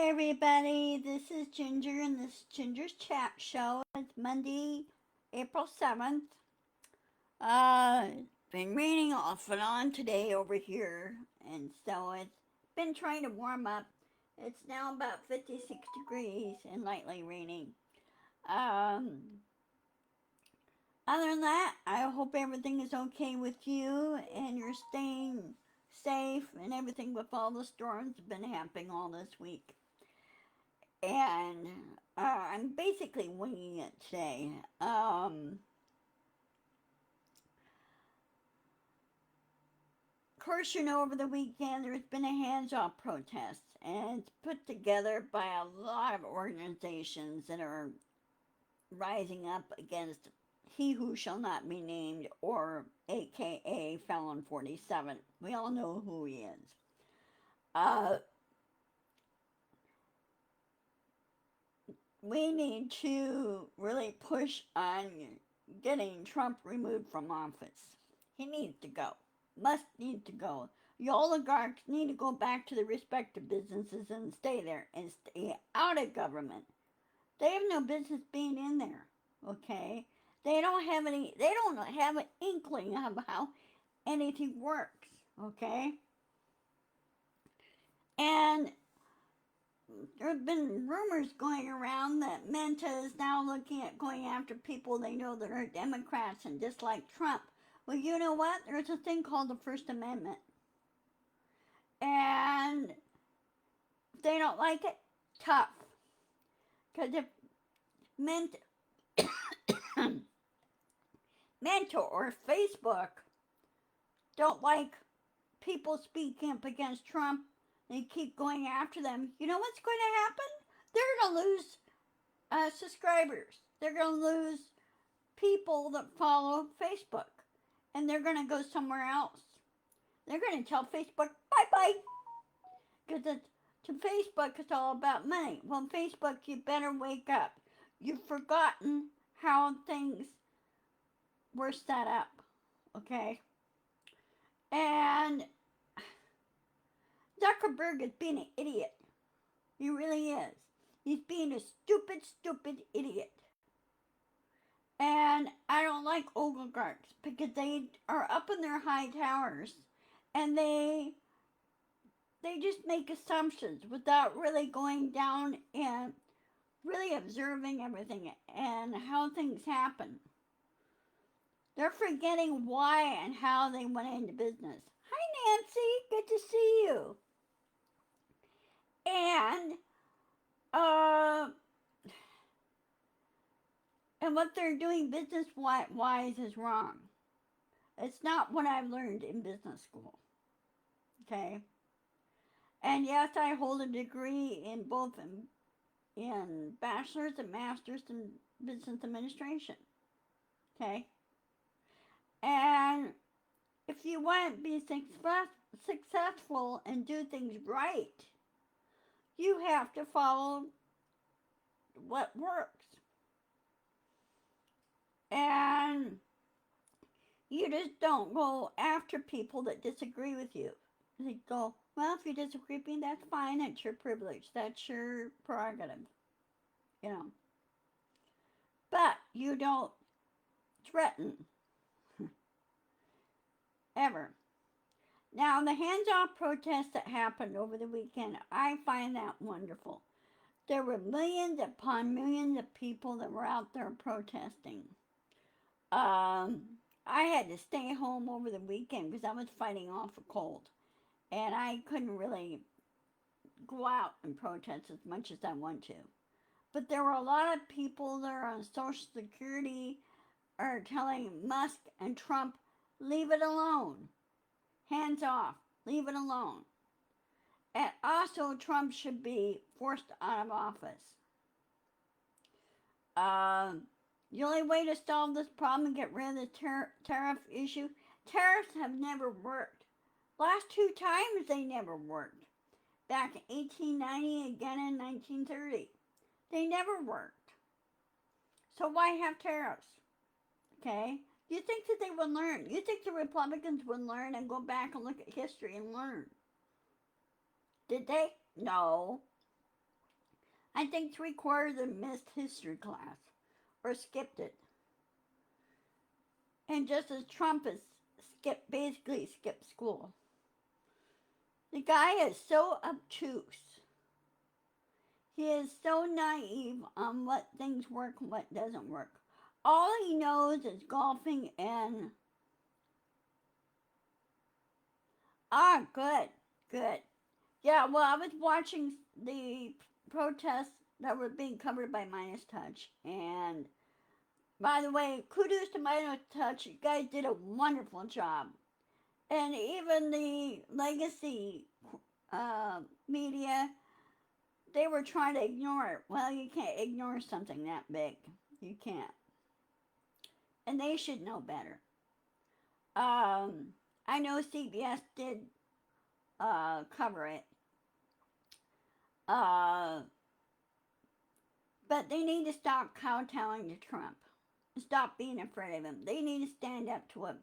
everybody, this is Ginger and this is Ginger's Chat Show. It's Monday, April 7th. It's been raining off and on today over here, and so it's been trying to warm up. It's now about 56 degrees and lightly raining. Um, Other than that, I hope everything is okay with you and you're staying safe and everything with all the storms that have been happening all this week. And I'm basically winging it today. Of course, over the weekend there's been a hands-off protest, and it's put together by a lot of organizations that are rising up against He Who Shall Not Be Named, or AKA Felon 47. We all know who he is. Uh, we need to really push on getting Trump removed from office. He needs to go. Must need to go. The oligarchs need to go back to their respective businesses and stay there and stay out of government. They have no business being in there. Okay? They don't have an inkling of how anything works. Okay? And there have been rumors going around that Menta is now looking at going after people they know that are Democrats and dislike Trump. Well, you know what? There's a thing called the First Amendment. And if they don't like it, tough. Because if Menta or Facebook don't like people speaking up against Trump, they keep going after them, you know what's going to happen? They're going to lose subscribers. They're going to lose people that follow Facebook. And they're going to go somewhere else. They're going to tell Facebook, bye-bye. Because to Facebook, it's all about money. Well, Facebook, you better wake up. You've forgotten how things were set up. Okay? And Zuckerberg is being an idiot. He really is. He's being a stupid, stupid idiot. And I don't like oligarchs because they are up in their high towers and they just make assumptions without really going down and really observing everything and how things happen. They're forgetting why and how they went into business. Hi, Nancy. Good to see you. And what they're doing business-wise is wrong. It's not what I've learned in business school. Okay? And yes, I hold a degree in both in bachelor's and master's in business administration. Okay? And if you want to be successful and do things right, you have to follow what works. And you just don't go after people that disagree with you. You go, well, if you disagree with me, that's fine. That's your privilege. That's your prerogative. But you don't threaten. Ever. Now, the hands-off protests that happened over the weekend, I find that wonderful. There were millions upon millions of people that were out there protesting. I had to stay home over the weekend because I was fighting off a cold. And I couldn't really go out and protest as much as I want to. But there were a lot of people that are on Social Security are telling Musk and Trump, leave it alone. Hands off. Leave it alone. And also, Trump should be forced out of office. The only way to solve this problem and get rid of the tariff issue, tariffs have never worked. Last two times they never worked. Back in 1890, again in 1930. They never worked. So why have tariffs? Okay? You think that they would learn? You think the Republicans would learn and go back and look at history and learn? Did they? No. I think 3/4 of them missed history class or skipped it. And just as Trump has basically skipped school. The guy is so obtuse. He is so naive on what things work and what doesn't work. All he knows is golfing and good, good. Yeah, well, I was watching the protests that were being covered by Midas Touch, and by the way, kudos to Midas Touch. You guys did a wonderful job, and even the legacy media, they were trying to ignore it. Well, you can't ignore something that big. You can't, and they should know better. I know CBS did cover it. Uh, but they need to stop kowtowing to Trump. Stop being afraid of him. They need to stand up to him.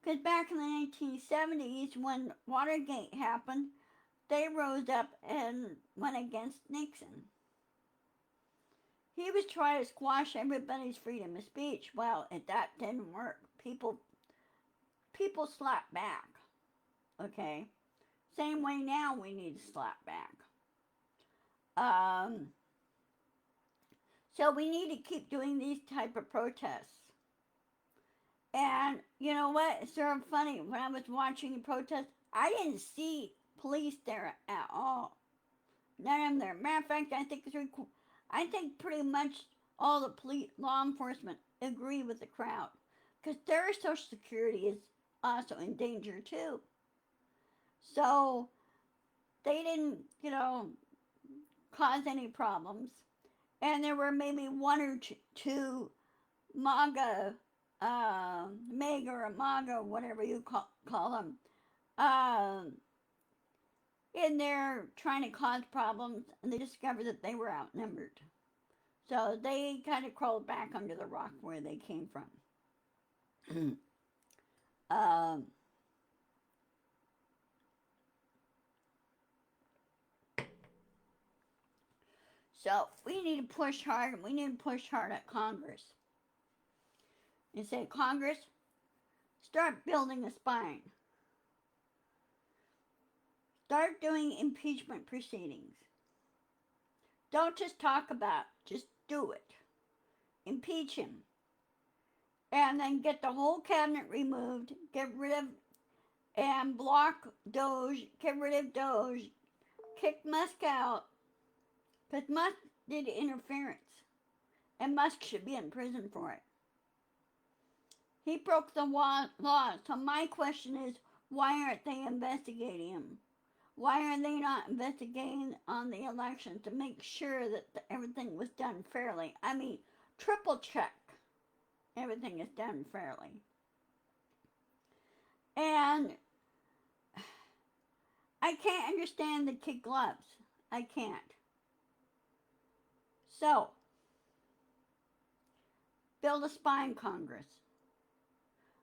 Because back in the 1970s, when Watergate happened, they rose up and went against Nixon. He was trying to squash everybody's freedom of speech. Well, that didn't work. People slap back. Okay? Same way now we need to slap back. So we need to keep doing these type of protests. And you know what? It's sort of funny. When I was watching the protest, I didn't see police there at all. None of them there. Matter of fact, I think pretty much all the police, law enforcement agree with the crowd. Because their social security is also in danger too. So they didn't, cause any problems. And there were maybe one or two MAGA, MAGA or MAGA, whatever you call them, in there trying to cause problems, and they discovered that they were outnumbered. So they kind of crawled back under the rock where they came from. um, so we need to push hard, and we need to push hard at Congress. And say, Congress, start building a spine. Start doing impeachment proceedings. Don't just talk about it, just do it. Impeach him. And then get the whole cabinet removed, get rid of and block Doge, get rid of Doge, kick Musk out, because Musk did interference, and Musk should be in prison for it. He broke the law, so my question is, why aren't they investigating him? Why are they not investigating on the election to make sure that everything was done fairly? I mean, triple check everything is done fairly. And I can't understand the kid gloves. I can't. So, build a spine, Congress.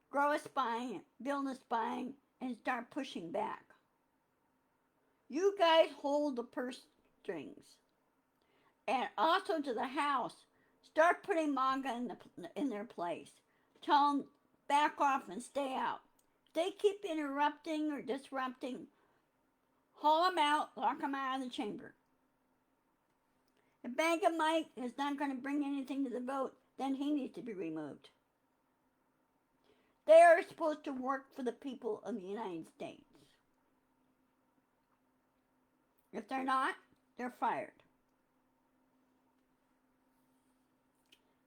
Grow a spine, build a spine, and start pushing back. You guys hold the purse strings. And also to the House, start putting MAGA in their place. Tell them, back off and stay out. If they keep interrupting or disrupting, haul them out, lock them out of the chamber. If MAGA Mike is not going to bring anything to the vote, then he needs to be removed. They are supposed to work for the people of the United States. If they're not, they're fired.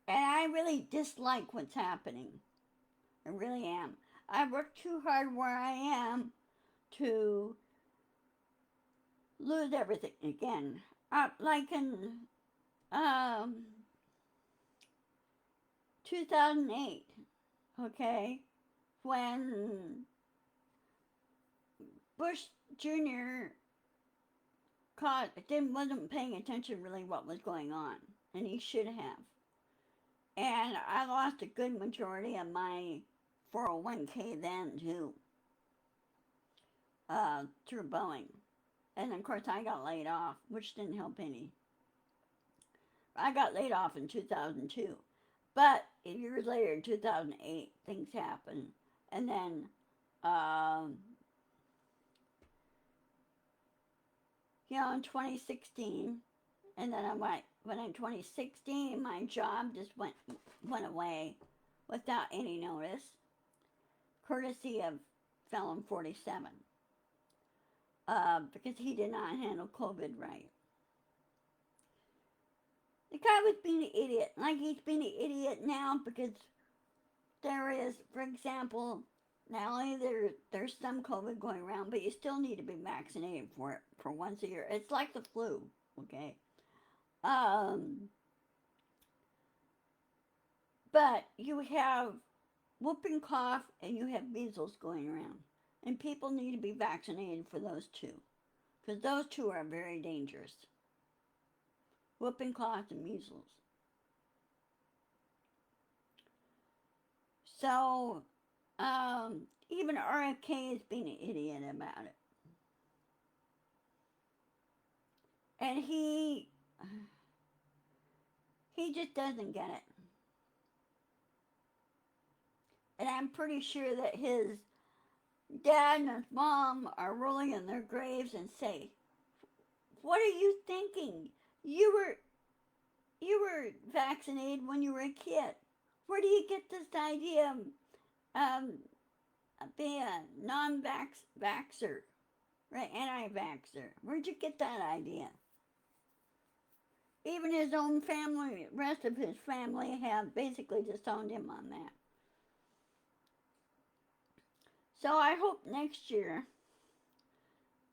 And I really dislike what's happening. I really am. I worked too hard where I am to lose everything again. Like in 2008, okay, when Bush Jr. wasn't paying attention really what was going on, and he should have. And I lost a good majority of my 401k then too, through Boeing. And of course I got laid off, which didn't help any. I got laid off in 2002. But years later, in 2008, things happened. And then, um, in 2016, and then when in 2016, my job just went away without any notice, courtesy of Felon 47, because he did not handle COVID right. The guy was being an idiot. Like, he's being an idiot now because there is, for example, not only there's some COVID going around, but you still need to be vaccinated for it for once a year. It's like the flu, okay? But you have whooping cough and you have measles going around. And people need to be vaccinated for those two. Because those two are very dangerous. Whooping cough and measles. So, even RFK is being an idiot about it. And he just doesn't get it. And I'm pretty sure that his dad and his mom are rolling in their graves and say, "What are you thinking? You were vaccinated when you were a kid. Where do you get this idea of being a non-vaxxer, right? Anti-vaxxer. Where'd you get that idea?" Even his own family, rest of his family have basically disowned him on that. So I hope next year,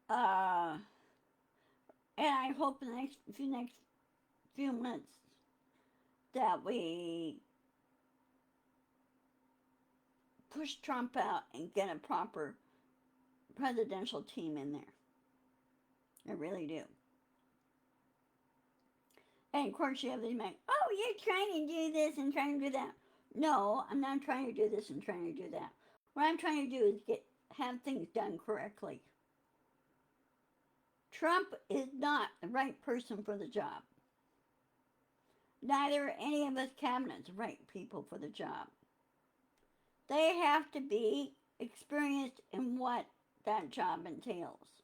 and I hope in the next few months that we push Trump out and get a proper presidential team in there. I really do. And of course you have these men, "Oh, you're trying to do this and trying to do that." No, I'm not trying to do this and trying to do that. What I'm trying to do is have things done correctly. Trump is not the right person for the job. Neither are any of his cabinets right people for the job. They have to be experienced in what that job entails.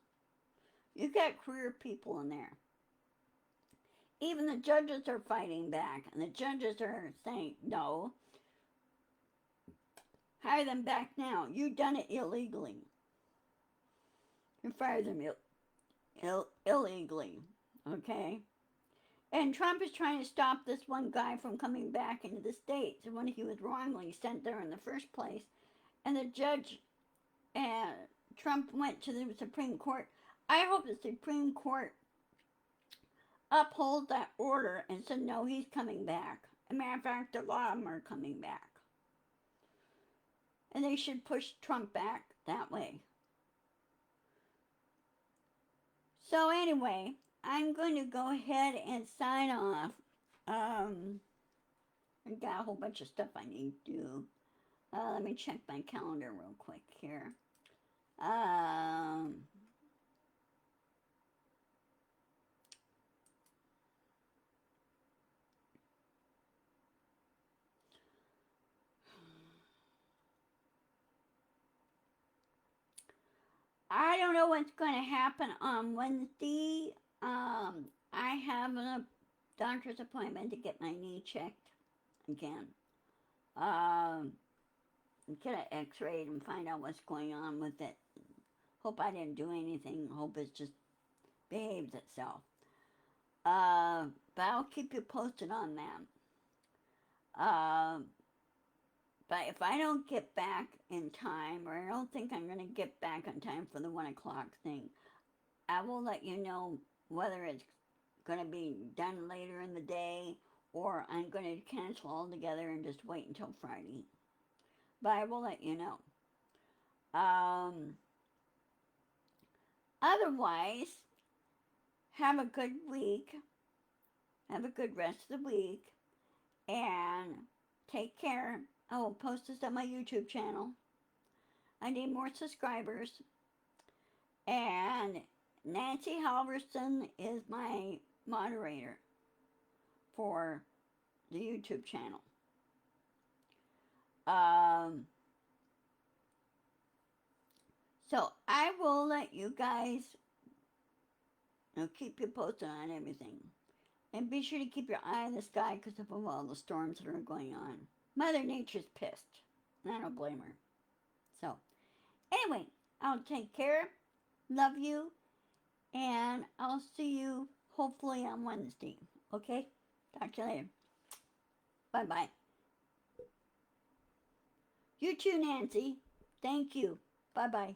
You've got career people in there. Even the judges are fighting back, and the judges are saying, "No, hire them back now. You've done it illegally. You fire them illegally, okay?" And Trump is trying to stop this one guy from coming back into the States when he was wrongly sent there in the first place. And the judge, and Trump went to the Supreme Court. I hope the Supreme Court upholds that order and said, "No, he's coming back." As a matter of fact, a lot of them are coming back. And they should push Trump back that way. So anyway, I'm going to go ahead and sign off. I've got a whole bunch of stuff I need to do. Let me check my calendar real quick here. I don't know what's going to happen on Wednesday. I have a doctor's appointment to get my knee checked again. Get an x-ray and find out what's going on with it. Hope I didn't do anything. Hope it just behaves itself. But I'll keep you posted on that. But if I don't get back in time, or I don't think I'm going to get back on time for the 1 o'clock thing, I will let you know whether it's going to be done later in the day or I'm going to cancel altogether and just wait until Friday. But I will let you know. Otherwise, have a good week. Have a good rest of the week. And take care. I will post this on my YouTube channel. I need more subscribers. And Nancy Halverson is my moderator. for the YouTube channel. Um, so I will let you guys keep you posted on everything. And be sure to keep your eye on the sky because of all the storms that are going on. Mother Nature's pissed. And I don't blame her. So, anyway, I'll take care. Love you. And I'll see you hopefully on Wednesday. Okay? Talk to you later. Bye-bye. You too, Nancy. Thank you. Bye-bye.